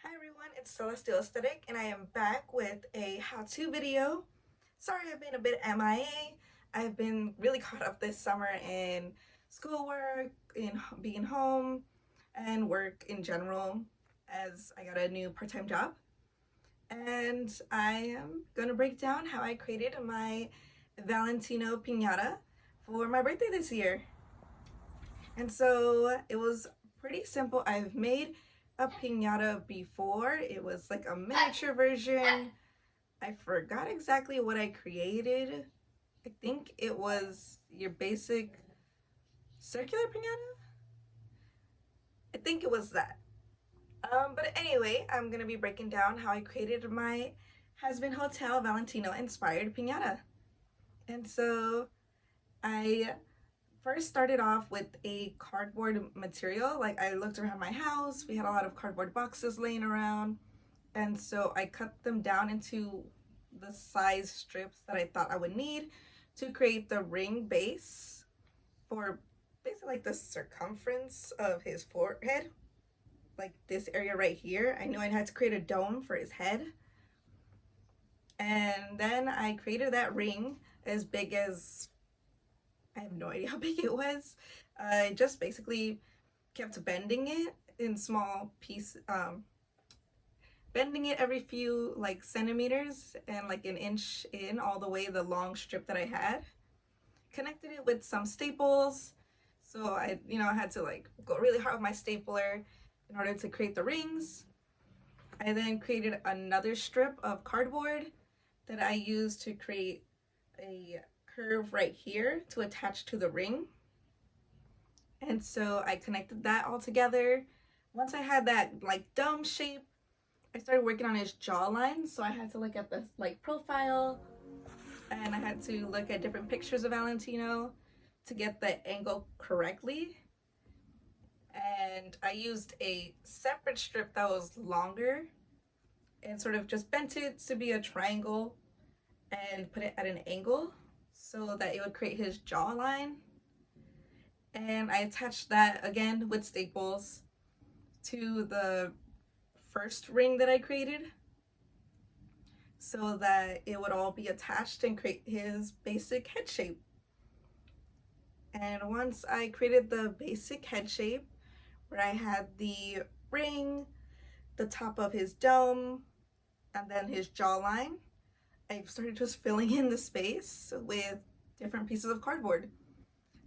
Hi everyone, it's Celestial Aesthetic and I am back with a how-to video. Sorry I've been a bit MIA. I've been really caught up this summer in schoolwork, in being home, and work in general as I got a new part-time job. And I am going to break down how I created my Valentino Piñata for my birthday this year. And so it was pretty simple. I've made a piñata before. It was like a miniature version. I forgot exactly what I created. I think it was your basic circular piñata. I think it was that. But anyway, I'm gonna be breaking down how I created my Has-Been Hotel Valentino inspired piñata. And so I first started off with a cardboard material. Like I looked around my house, we had a lot of cardboard boxes laying around, and so I cut them down into the size strips that I thought I would need to create the ring base for basically like the circumference of his forehead, like this area right here. I knew I had to create a dome for his head, and then I created that ring as big as, I have no idea how big it was. I just basically kept bending it in small pieces, bending it every few like centimeters and like an inch in all the way the long strip that I had. Connected it with some staples. So I had to like go really hard with my stapler in order to create the rings. I then created another strip of cardboard that I used to create a curve right here to attach to the ring. And so I connected that all together. Once I had that like dome shape, I started working on his jawline. So I had to look at the like profile, and I had to look at different pictures of Valentino to get the angle correctly. And I used a separate strip that was longer and sort of just bent it to be a triangle and put it at an angle so that it would create his jawline. And I attached that again with staples to the first ring that I created so that it would all be attached and create his basic head shape. And once I created the basic head shape, where I had the ring, the top of his dome, and then his jawline, I started just filling in the space with different pieces of cardboard.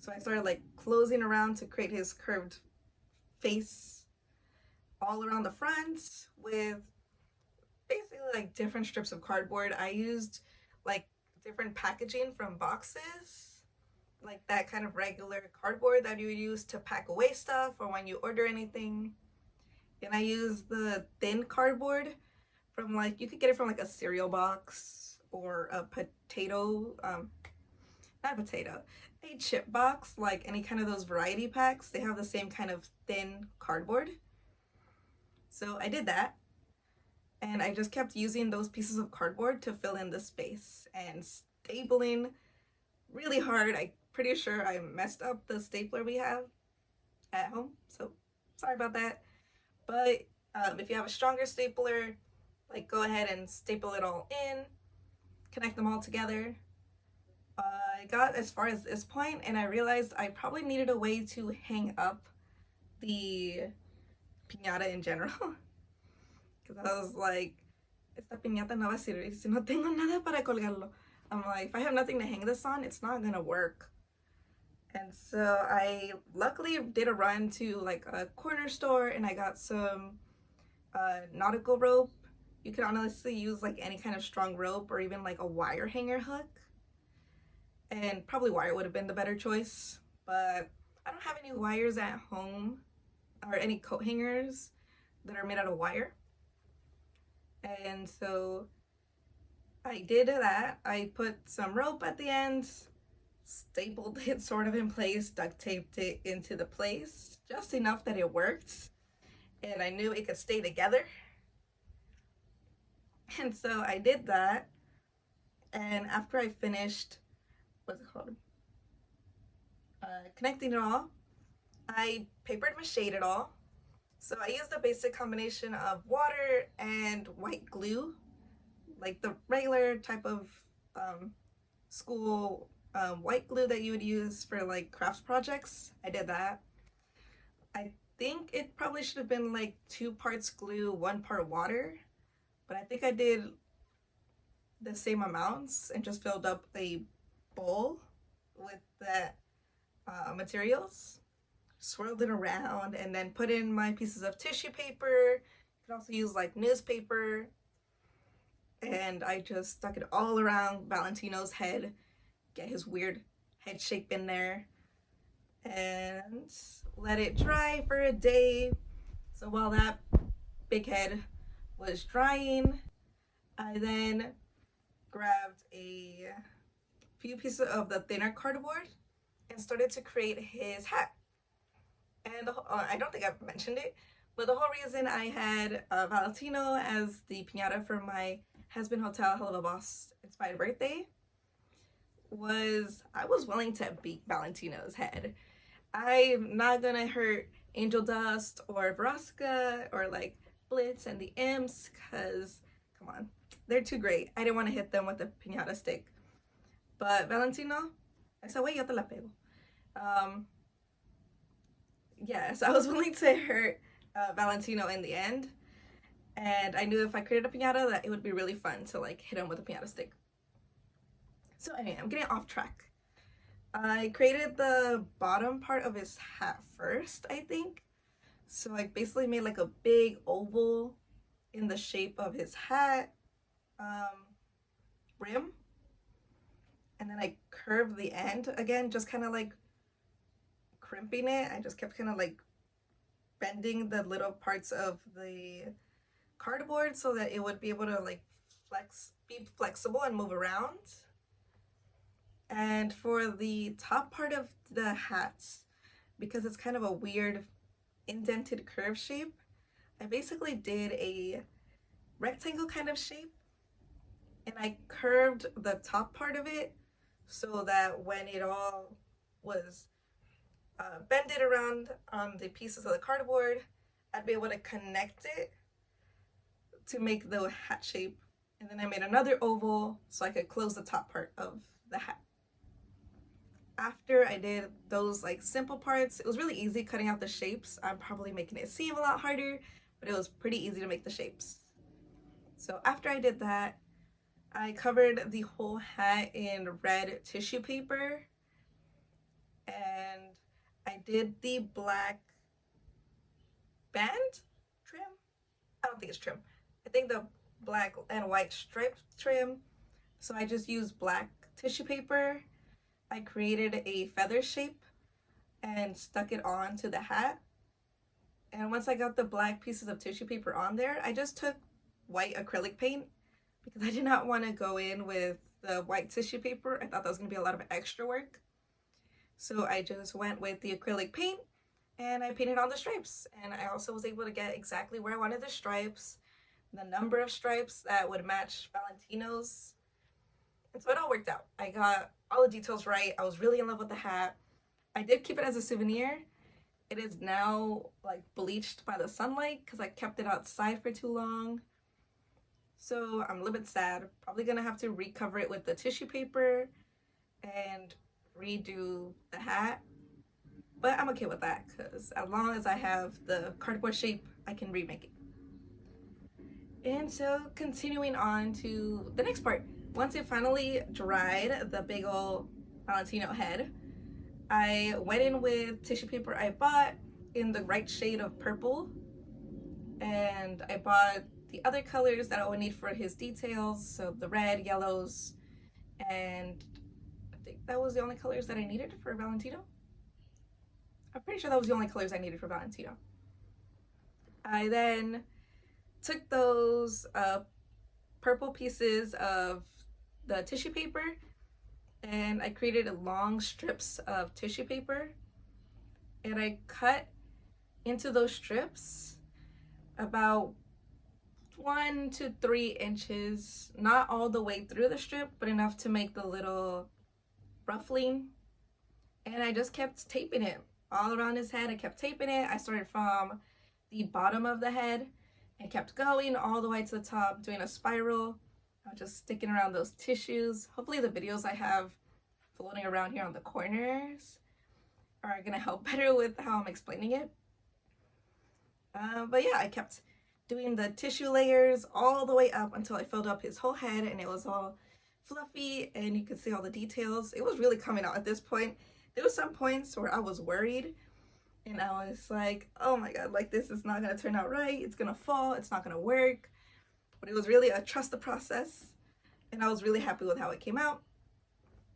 So I started like closing around to create his curved face all around the front with basically like different strips of cardboard. I used like different packaging from boxes, like that kind of regular cardboard that you use to pack away stuff or when you order anything. And I used the thin cardboard from like, you could get it from like a cereal box or a potato, not a potato, a chip box, like any kind of those variety packs. They have the same kind of thin cardboard. So I did that, and I just kept using those pieces of cardboard to fill in the space and stapling really hard. I'm pretty sure I messed up the stapler we have at home, so sorry about that. But if you have a stronger stapler, like go ahead and staple it all in, connect them all together. I got as far as this point and I realized I probably needed a way to hang up the piñata in general. Because I was like, esta piñata no va a servir si no tengo nada para colgarlo. I'm like, if I have nothing to hang this on, it's not gonna work. And so I luckily did a run to like a corner store and I got some nautical rope. You could honestly use like any kind of strong rope or even like a wire hanger hook. And probably wire would have been the better choice, but I don't have any wires at home or any coat hangers that are made out of wire. And so I did that. I put some rope at the end, stapled it sort of in place, duct taped it into the place just enough that it worked, and I knew it could stay together. And so I did that, and after I finished, what's it called? Connecting it all, I papered mache'd it all So I used a basic combination of water and white glue, like the regular type of school white glue that you would use for like crafts projects. I did that. I think it probably should have been like 2 parts glue, 1 part water, but I think I did the same amounts and just filled up a bowl with that materials, swirled it around, and then put in my pieces of tissue paper. You can also use like newspaper, and I just stuck it all around Valentino's head, get his weird head shape in there, and let it dry for a day. So while that big head was drying, I then grabbed a few pieces of the thinner cardboard and started to create his hat. And I don't think I've mentioned it, but the whole reason I had Valentino as the piñata for my Husband Hotel Hell of a Boss inspired birthday was I was willing to beat Valentino's head. I'm not gonna hurt Angel Dust or Vraska or like Blitz and the Imps, because come on, they're too great. I didn't want to hit them with a piñata stick. But Valentino, esa wey yo te la pego. Yes, I was willing to hurt Valentino in the end. And I knew if I created a piñata that it would be really fun to like hit him with a piñata stick. So anyway, I'm getting off track. I created the bottom part of his hat first, I think. So I basically made like a big oval in the shape of his hat rim. And then I curved the end again, just kind of like crimping it. I just kept kind of like bending the little parts of the cardboard so that it would be able to like be flexible and move around. And for the top part of the hats, because it's kind of a weird indented curve shape, I basically did a rectangle kind of shape, and I curved the top part of it so that when it all was bended around on the pieces of the cardboard, I'd be able to connect it to make the hat shape. And then I made another oval so I could close the top part of the hat. After I did those like simple parts, it was really easy cutting out the shapes. I'm probably making it seem a lot harder, but it was pretty easy to make the shapes. So after I did that, I covered the whole hat in red tissue paper, and I did the black band trim. I don't think it's trim. I think the black and white stripe trim. So I just used black tissue paper. I created a feather shape and stuck it onto the hat. And once I got the black pieces of tissue paper on there, I just took white acrylic paint because I did not want to go in with the white tissue paper. I thought that was going to be a lot of extra work. So I just went with the acrylic paint and I painted on the stripes. And I also was able to get exactly where I wanted the stripes, the number of stripes that would match Valentino's. And so it all worked out. I got all the details right. I was really in love with the hat. I did keep it as a souvenir. It is now like bleached by the sunlight because I kept it outside for too long. So I'm a little bit sad. Probably gonna have to recover it with the tissue paper and redo the hat. But I'm okay with that because as long as I have the cardboard shape, I can remake it. And so continuing on to the next part. Once it finally dried, the big old Valentino head, I went in with tissue paper I bought in the right shade of purple, and I bought the other colors that I would need for his details, so the red, yellows, and I think that was the only colors that I needed for Valentino. I'm pretty sure that was the only colors I needed for Valentino. I then took those purple pieces of the tissue paper and I created long strips of tissue paper, and I cut into those strips about 1 to 3 inches, not all the way through the strip, but enough to make the little ruffling. And I just kept taping it all around his head. I kept taping it. I started from the bottom of the head and kept going all the way to the top, doing a spiral. I was just sticking around those tissues. Hopefully the videos I have floating around here on the corners are gonna help better with how I'm explaining it. But yeah, I kept doing the tissue layers all the way up until I filled up his whole head and it was all fluffy and you could see all the details. It was really coming out at this point. There were some points where I was worried and I was like, oh my god, like this is not gonna turn out right. It's gonna fall, it's not gonna work. But it was really a trust the process and I was really happy with how it came out.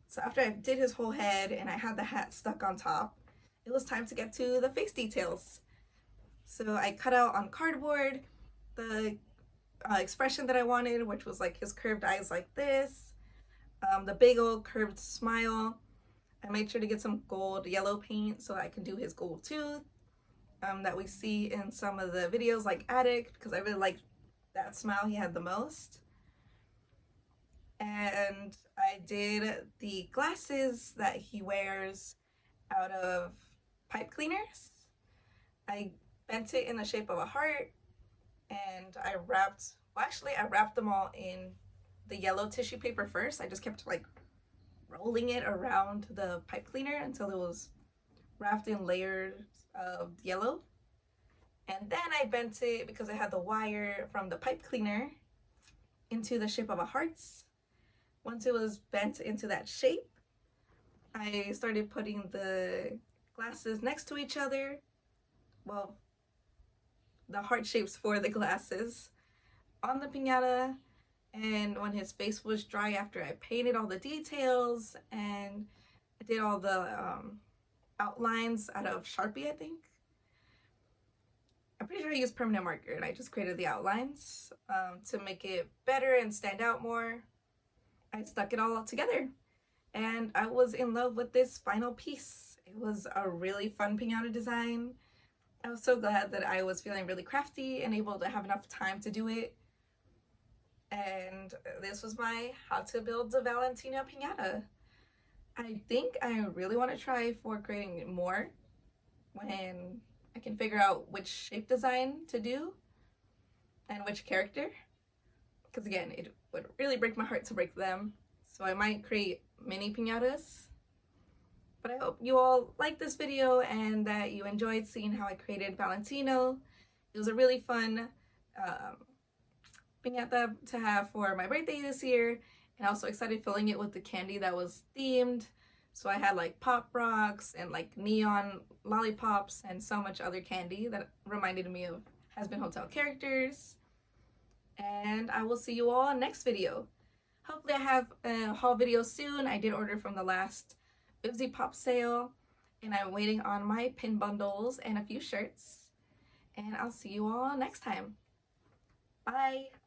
So after I did his whole head and I had the hat stuck on top, it was time to get to the face details. So I cut out on cardboard the expression that I wanted, which was like his curved eyes like this, the big old curved smile. I made sure to get some gold yellow paint so I can do his gold tooth that we see in some of the videos like Attic, because I really liked that smile he had the most. And I did the glasses that he wears out of pipe cleaners. I bent it in the shape of a heart and I wrapped them all in the yellow tissue paper first. I just kept like rolling it around the pipe cleaner until it was wrapped in layers of yellow. And then I bent it, because I had the wire from the pipe cleaner, into the shape of a heart. Once it was bent into that shape, I started putting the glasses next to each other. Well, the heart shapes for the glasses on the piñata. And when his face was dry after I painted all the details and I did all the outlines out of Sharpie, I think. I'm pretty sure I used permanent marker and I just created the outlines to make it better and stand out more. I stuck it all together and I was in love with this final piece. It was a really fun piñata design. I was so glad that I was feeling really crafty and able to have enough time to do it. And this was my how to build the Valentino Piñata. I think I really want to try for creating more when I can figure out which shape design to do and which character. Because again, it would really break my heart to break them. So I might create mini piñatas. But I hope you all liked this video and that you enjoyed seeing how I created Valentino. It was a really fun piñata to have for my birthday this year, and also excited filling it with the candy that was themed. So I had like pop rocks and like neon lollipops and so much other candy that reminded me of Has Been Hotel characters. And I will see you all next video. Hopefully I have a haul video soon. I did order from the last Bibsy Pop sale and I'm waiting on my pin bundles and a few shirts. And I'll see you all next time. Bye!